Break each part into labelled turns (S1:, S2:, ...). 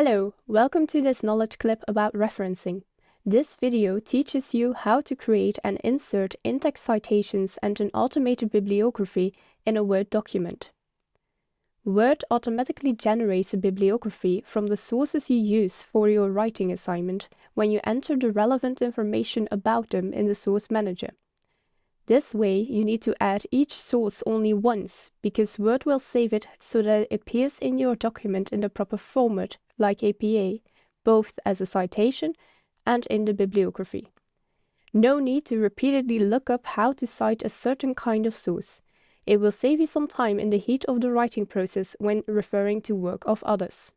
S1: Hello, welcome to this knowledge clip about referencing. This video teaches you how to create and insert in-text citations and an automated bibliography in a Word document. Word automatically generates a bibliography from the sources you use for your writing assignment when you enter the relevant information about them in the Source Manager. This way, you need to add each source only once, because Word will save it so that it appears in your document in the proper format, like APA, both as a citation and in the bibliography. No need to repeatedly look up how to cite a certain kind of source. It will save you some time in the heat of the writing process when referring to work of others.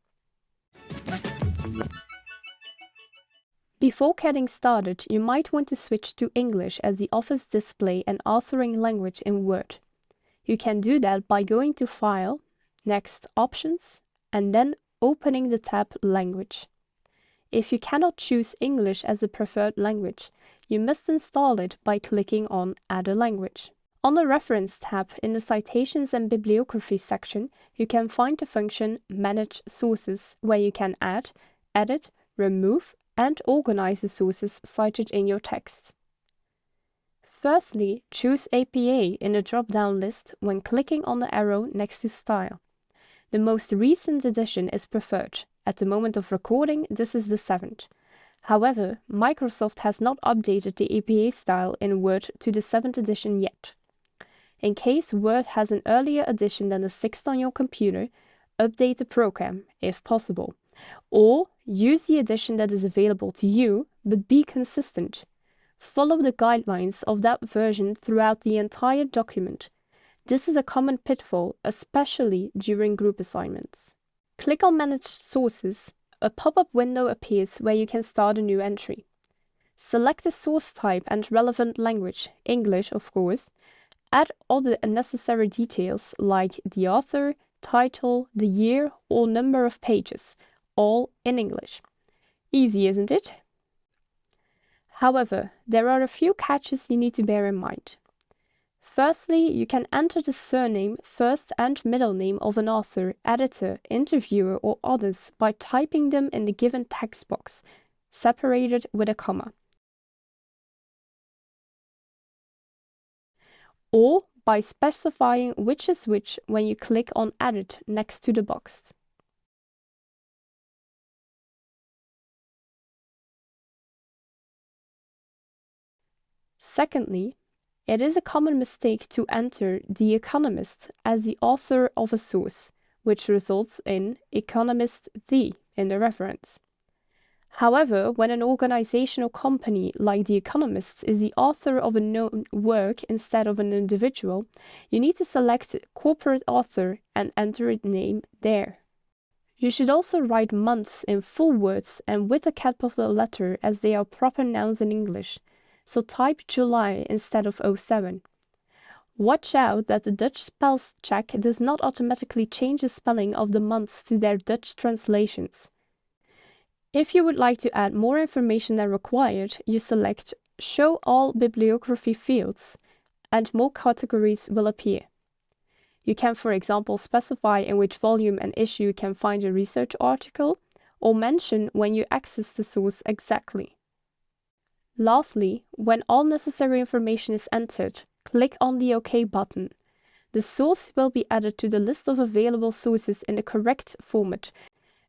S1: Before getting started, you might want to switch to English as the Office display and authoring language in Word. You can do that by going to File, next Options, and then opening the tab Language. If you cannot choose English as a preferred language, you must install it by clicking on Add a Language. On the Reference tab in the Citations and Bibliography section, you can find the function Manage Sources, where you can add, edit, remove, and organize the sources cited in your text. Firstly, choose APA in the drop-down list when clicking on the arrow next to Style. The most recent edition is preferred. At the moment of recording, this is the 7th. However, Microsoft has not updated the APA style in Word to the 7th edition yet. In case Word has an earlier edition than the 6th on your computer, update the program, if possible. Or use the edition that is available to you, but be consistent. Follow the guidelines of that version throughout the entire document. This is a common pitfall, especially during group assignments. Click on Manage Sources. A pop-up window appears where you can start a new entry. Select the source type and relevant language, English of course. Add all the necessary details like the author, title, the year, or number of pages, all in English. Easy, isn't it? However, there are a few catches you need to bear in mind. Firstly, you can enter the surname, first and middle name of an author, editor, interviewer, or others by typing them in the given text box, separated with a comma. Or by specifying which is which when you click on Edit next to the box. Secondly, it is a common mistake to enter The Economist as the author of a source, which results in Economist The in the reference. However, when an organization or company like The Economist is the author of a known work instead of an individual, you need to select Corporate Author and enter its name there. You should also write months in full words and with a capital letter as they are proper nouns in English. So type July instead of 07. Watch out that the Dutch spell check does not automatically change the spelling of the months to their Dutch translations. If you would like to add more information than required, you select Show All Bibliography Fields, and more categories will appear. You can, for example, specify in which volume and issue you can find a research article, or mention when you access the source exactly. Lastly, when all necessary information is entered, click on the OK button. The source will be added to the list of available sources in the correct format.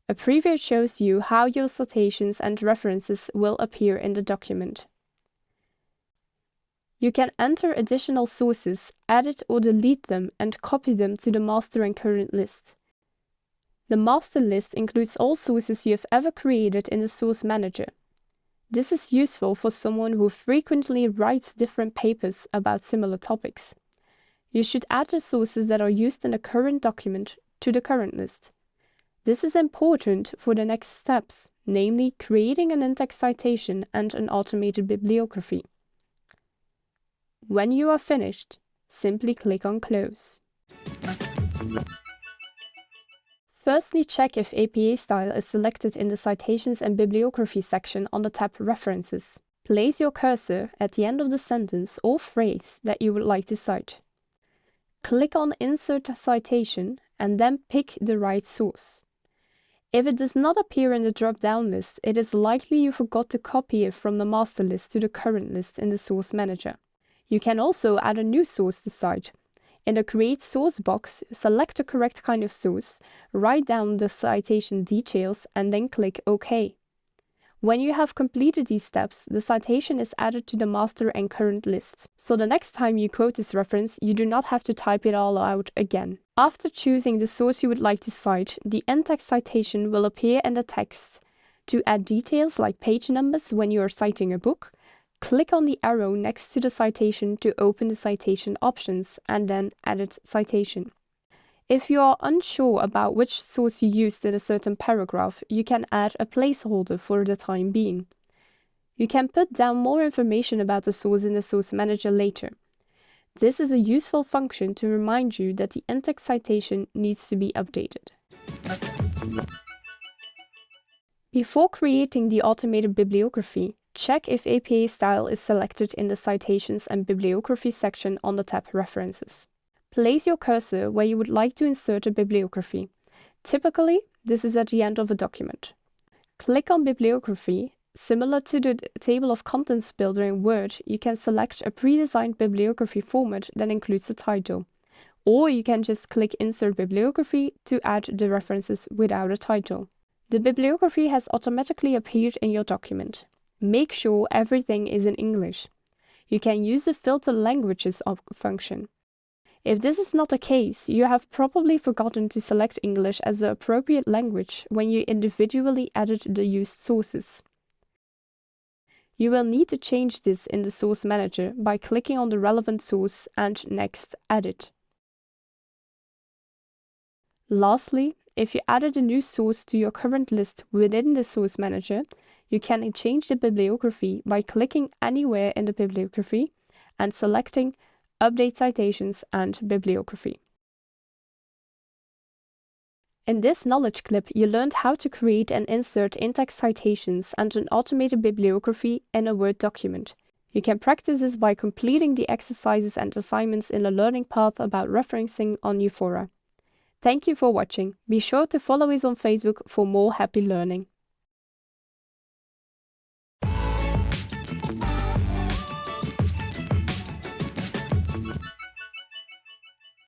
S1: A preview shows you how your citations and references will appear in the document. You can enter additional sources, edit or delete them, and copy them to the master and current list. The master list includes all sources you have ever created in the Source Manager. This is useful for someone who frequently writes different papers about similar topics. You should add the sources that are used in the current document to the current list. This is important for the next steps, namely creating an in-text citation and an automated bibliography. When you are finished, simply click on Close. Firstly, check if APA style is selected in the Citations and Bibliography section on the tab References. Place your cursor at the end of the sentence or phrase that you would like to cite. Click on Insert Citation and then pick the right source. If it does not appear in the drop-down list, it is likely you forgot to copy it from the master list to the current list in the Source Manager. You can also add a new source to cite. In the Create Source box, select the correct kind of source, write down the citation details, and then click OK. When you have completed these steps, the citation is added to the master and current lists. So the next time you quote this reference, you do not have to type it all out again. After choosing the source you would like to cite, the in-text citation will appear in the text. To add details like page numbers when you are citing a book, click on the arrow next to the citation to open the citation options and then Edit Citation. If you are unsure about which source you used in a certain paragraph, you can add a placeholder for the time being. You can put down more information about the source in the Source Manager later. This is a useful function to remind you that the in-text citation needs to be updated. Before creating the automated bibliography, check if APA style is selected in the Citations and Bibliography section on the tab References. Place your cursor where you would like to insert a bibliography. Typically, this is at the end of a document. Click on Bibliography. Similar to the Table of Contents builder in Word, you can select a pre-designed bibliography format that includes the title. Or you can just click Insert Bibliography to add the references without a title. The bibliography has automatically appeared in your document. Make sure everything is in English. You can use the Filter Languages function. If this is not the case, you have probably forgotten to select English as the appropriate language when you individually added the used sources. You will need to change this in the Source Manager by clicking on the relevant source and next Edit. Lastly, if you added a new source to your current list within the Source Manager, you can change the bibliography by clicking anywhere in the bibliography and selecting Update Citations and Bibliography. In this knowledge clip, you learned how to create and insert in-text citations and an automated bibliography in a Word document. You can practice this by completing the exercises and assignments in the learning path about referencing on Euphora. Thank you for watching. Be sure to follow us on Facebook for more happy learning.